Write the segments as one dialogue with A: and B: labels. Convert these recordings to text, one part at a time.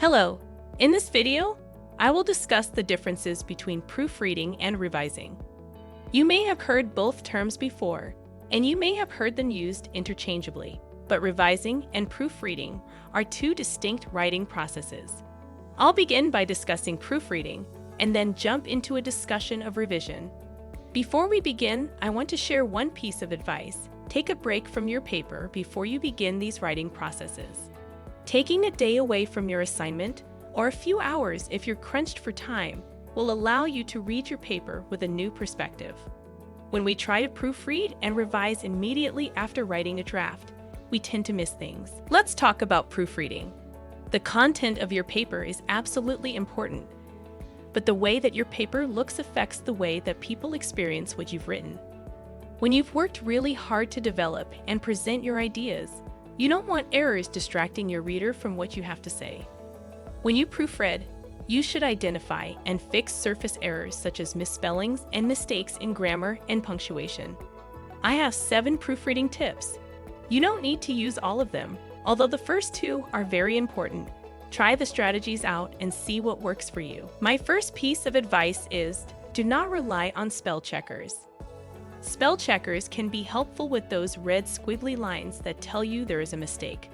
A: Hello! In this video, I will discuss the differences between proofreading and revising. You may have heard both terms before, and you may have heard them used interchangeably, but revising and proofreading are two distinct writing processes. I'll begin by discussing proofreading, and then jump into a discussion of revision. Before we begin, I want to share one piece of advice. Take a break from your paper before you begin these writing processes. Taking a day away from your assignment, or a few hours if you're crunched for time, will allow you to read your paper with a new perspective. When we try to proofread and revise immediately after writing a draft, we tend to miss things. Let's talk about proofreading. The content of your paper is absolutely important, but the way that your paper looks affects the way that people experience what you've written. When you've worked really hard to develop and present your ideas, you don't want errors distracting your reader from what you have to say. When you proofread, you should identify and fix surface errors such as misspellings and mistakes in grammar and punctuation. I have 7 proofreading tips. You don't need to use all of them, although the first 2 are very important. Try the strategies out and see what works for you. My first piece of advice is, do not rely on spell checkers. Spell checkers can be helpful with those red squiggly lines that tell you there is a mistake,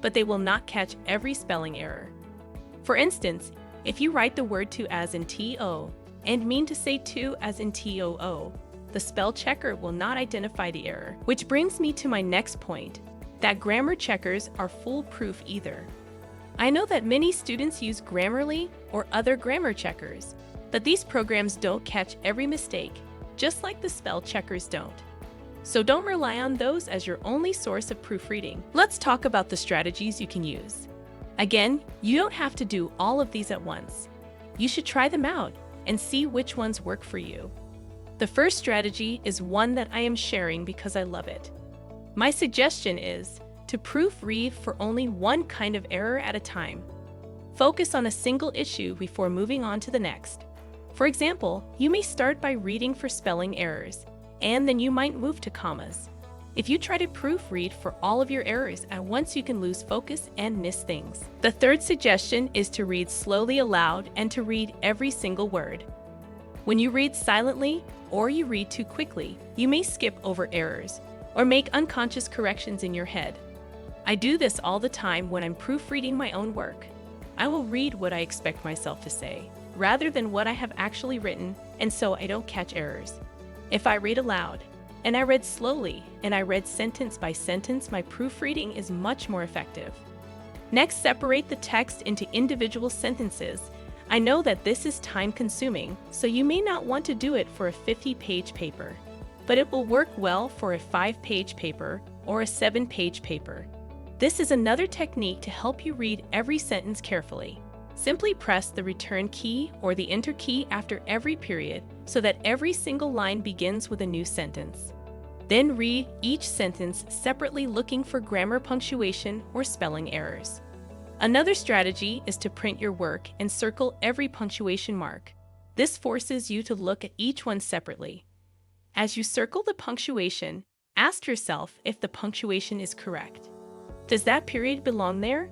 A: but they will not catch every spelling error. For instance, if you write the word to as in to and mean to say to as in too, the spell checker will not identify the error. Which brings me to my next point, that grammar checkers are foolproof either. I know that many students use Grammarly or other grammar checkers, but these programs don't catch every mistake, just like the spell checkers don't. So don't rely on those as your only source of proofreading. Let's talk about the strategies you can use. Again, you don't have to do all of these at once. You should try them out and see which ones work for you. The first strategy is one that I am sharing because I love it. My suggestion is to proofread for only one kind of error at a time. Focus on a single issue before moving on to the next. For example, you may start by reading for spelling errors, and then you might move to commas. If you try to proofread for all of your errors at once, you can lose focus and miss things. The third suggestion is to read slowly aloud and to read every single word. When you read silently or you read too quickly, you may skip over errors or make unconscious corrections in your head. I do this all the time when I'm proofreading my own work. I will read what I expect myself to say, rather than what I have actually written, and so I don't catch errors. If I read aloud, and I read slowly, and I read sentence by sentence, my proofreading is much more effective. Next, separate the text into individual sentences. I know that this is time-consuming, so you may not want to do it for a 50-page paper, but it will work well for a 5-page paper or a 7-page paper. This is another technique to help you read every sentence carefully. Simply press the return key or the enter key after every period so that every single line begins with a new sentence. Then read each sentence separately, looking for grammar, punctuation, or spelling errors. Another strategy is to print your work and circle every punctuation mark. This forces you to look at each one separately. As you circle the punctuation, ask yourself if the punctuation is correct. Does that period belong there?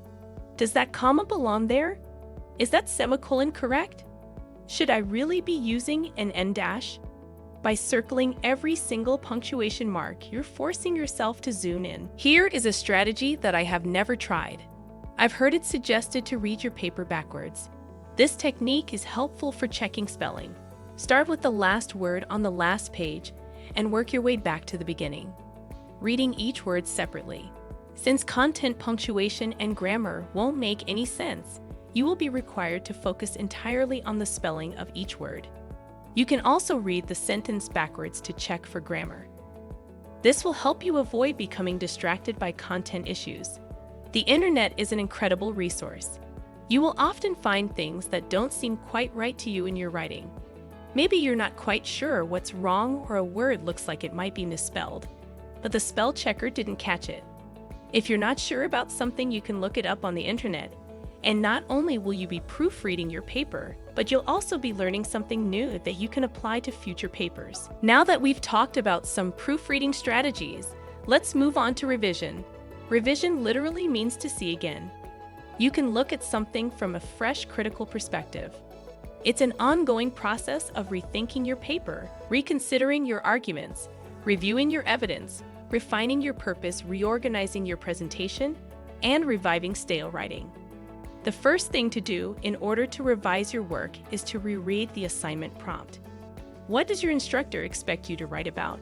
A: Does that comma belong there? Is that semicolon correct? Should I really be using an end dash? By circling every single punctuation mark, you're forcing yourself to zoom in. Here is a strategy that I have never tried. I've heard it suggested to read your paper backwards. This technique is helpful for checking spelling. Start with the last word on the last page and work your way back to the beginning, reading each word separately. Since content, punctuation, and grammar won't make any sense, you will be required to focus entirely on the spelling of each word. You can also read the sentence backwards to check for grammar. This will help you avoid becoming distracted by content issues. The internet is an incredible resource. You will often find things that don't seem quite right to you in your writing. Maybe you're not quite sure what's wrong, or a word looks like it might be misspelled, but the spell checker didn't catch it. If you're not sure about something, you can look it up on the internet. And not only will you be proofreading your paper, but you'll also be learning something new that you can apply to future papers. Now that we've talked about some proofreading strategies, let's move on to revision. Revision literally means to see again. you can look at something from a fresh, critical perspective. It's an ongoing process of rethinking your paper, reconsidering your arguments, reviewing your evidence, refining your purpose, reorganizing your presentation, and reviving stale writing. The first thing to do in order to revise your work is to reread the assignment prompt. What does your instructor expect you to write about?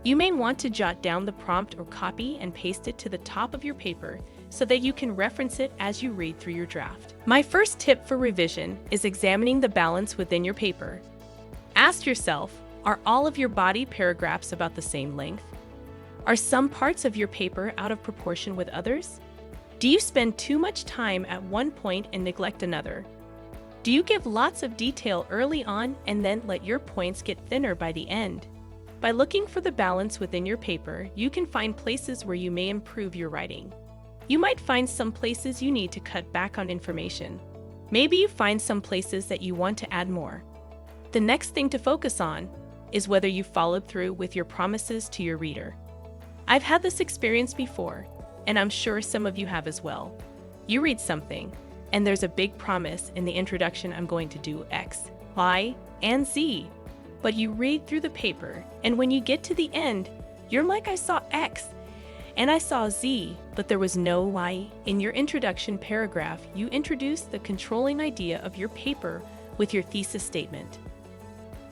A: You may want to jot down the prompt or copy and paste it to the top of your paper so that you can reference it as you read through your draft. My first tip for revision is examining the balance within your paper. Ask yourself, are all of your body paragraphs about the same length? Are some parts of your paper out of proportion with others? Do you spend too much time at one point and neglect another? Do you give lots of detail early on and then let your points get thinner by the end? By looking for the balance within your paper, you can find places where you may improve your writing. You might find some places you need to cut back on information. Maybe you find some places that you want to add more. The next thing to focus on is whether you followed through with your promises to your reader. I've had this experience before, and I'm sure some of you have as well. You read something, and there's a big promise in the introduction: I'm going to do X, Y, and Z. But you read through the paper, and when you get to the end, you're like, I saw X, and I saw Z, but there was no Y. In your introduction paragraph, you introduce the controlling idea of your paper with your thesis statement.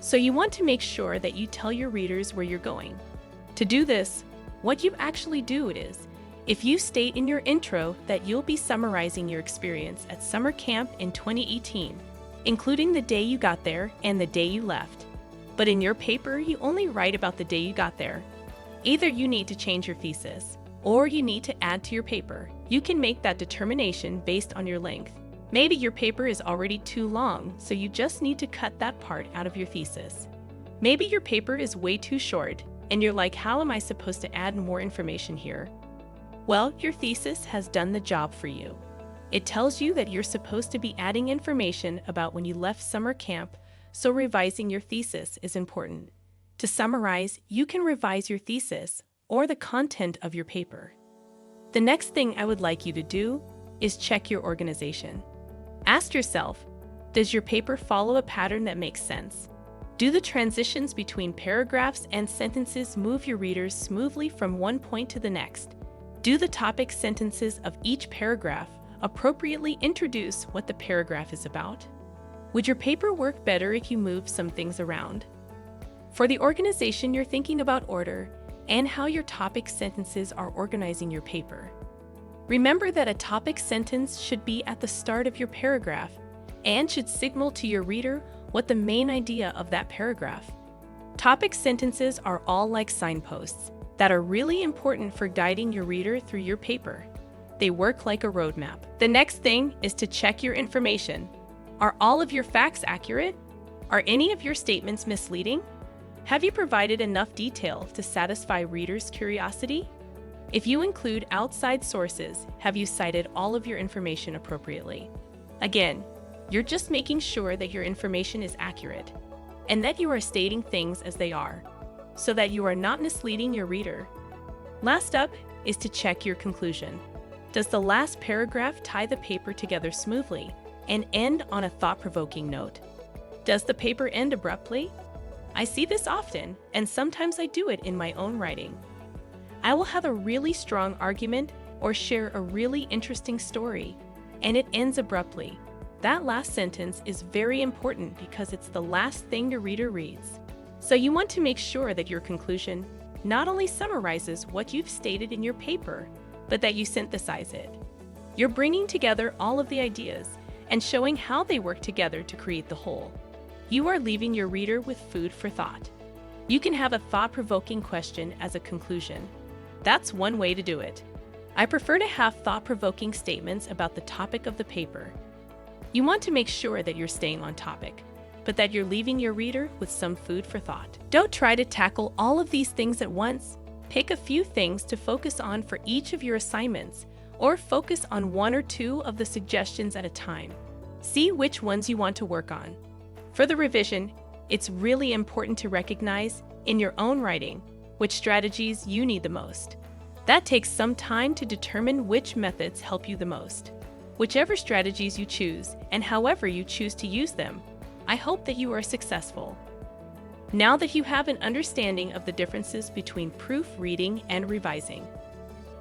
A: So you want to make sure that you tell your readers where you're going. To do this, what you actually do is, if you state in your intro that you'll be summarizing your experience at summer camp in 2018, including the day you got there and the day you left, but in your paper you only write about the day you got there, either you need to change your thesis or you need to add to your paper. You can make that determination based on your length. Maybe your paper is already too long, so you just need to cut that part out of your thesis. Maybe your paper is way too short, and you're like, how am I supposed to add more information here? Well, your thesis has done the job for you. It tells you that you're supposed to be adding information about when you left summer camp, so revising your thesis is important. To summarize, you can revise your thesis or the content of your paper. The next thing I would like you to do is check your organization. Ask yourself, does your paper follow a pattern that makes sense? Do the transitions between paragraphs and sentences move your readers smoothly from one point to the next? Do the topic sentences of each paragraph appropriately introduce what the paragraph is about? Would your paper work better if you moved some things around? For the organization, you're thinking about order and how your topic sentences are organizing your paper. Remember that a topic sentence should be at the start of your paragraph and should signal to your reader what the main idea of that paragraph. Topic sentences are all like signposts that are really important for guiding your reader through your paper. They work like a roadmap. The next thing is to check your information. Are all of your facts accurate? Are any of your statements misleading? Have you provided enough detail to satisfy readers' curiosity? If you include outside sources, have you cited all of your information appropriately? Again, you're just making sure that your information is accurate and that you are stating things as they are, so that you are not misleading your reader. Last up is to check your conclusion. Does the last paragraph tie the paper together smoothly and end on a thought-provoking note? Does the paper end abruptly? I see this often, and sometimes I do it in my own writing. I will have a really strong argument or share a really interesting story, and it ends abruptly. That last sentence is very important because it's the last thing your reader reads. So you want to make sure that your conclusion not only summarizes what you've stated in your paper, but that you synthesize it. You're bringing together all of the ideas and showing how they work together to create the whole. You are leaving your reader with food for thought. You can have a thought-provoking question as a conclusion. That's one way to do it. I prefer to have thought-provoking statements about the topic of the paper. You want to make sure that you're staying on topic, but that you're leaving your reader with some food for thought. Don't try to tackle all of these things at once. Pick a few things to focus on for each of your assignments, or focus on one or two of the suggestions at a time. See which ones you want to work on. For the revision, it's really important to recognize in your own writing which strategies you need the most. That takes some time to determine which methods help you the most. Whichever strategies you choose and however you choose to use them, I hope that you are successful. Now that you have an understanding of the differences between proofreading and revising,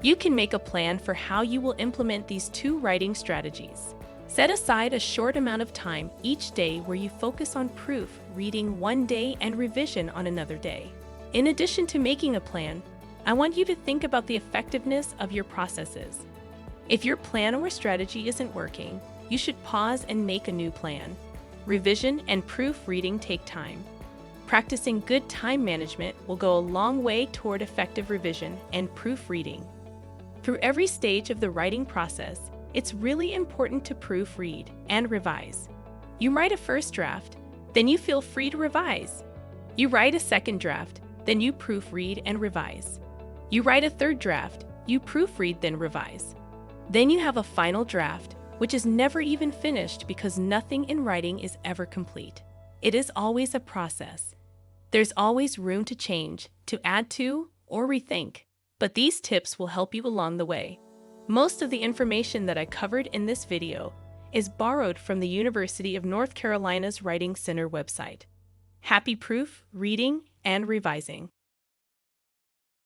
A: you can make a plan for how you will implement these two writing strategies. Set aside a short amount of time each day where you focus on proofreading one day and revision on another day. In addition to making a plan, I want you to think about the effectiveness of your processes. If your plan or strategy isn't working, you should pause and make a new plan. Revision and proofreading take time. Practicing good time management will go a long way toward effective revision and proofreading. Through every stage of the writing process, it's really important to proofread and revise. You write a first draft, then you feel free to revise. You write a second draft, then you proofread and revise. You write a third draft, you proofread, then revise. Then you have a final draft, which is never even finished because nothing in writing is ever complete. It is always a process. There's always room to change, to add to, or rethink. But these tips will help you along the way. Most of the information that I covered in this video is borrowed from the University of North Carolina's Writing Center website. Happy proofreading and revising!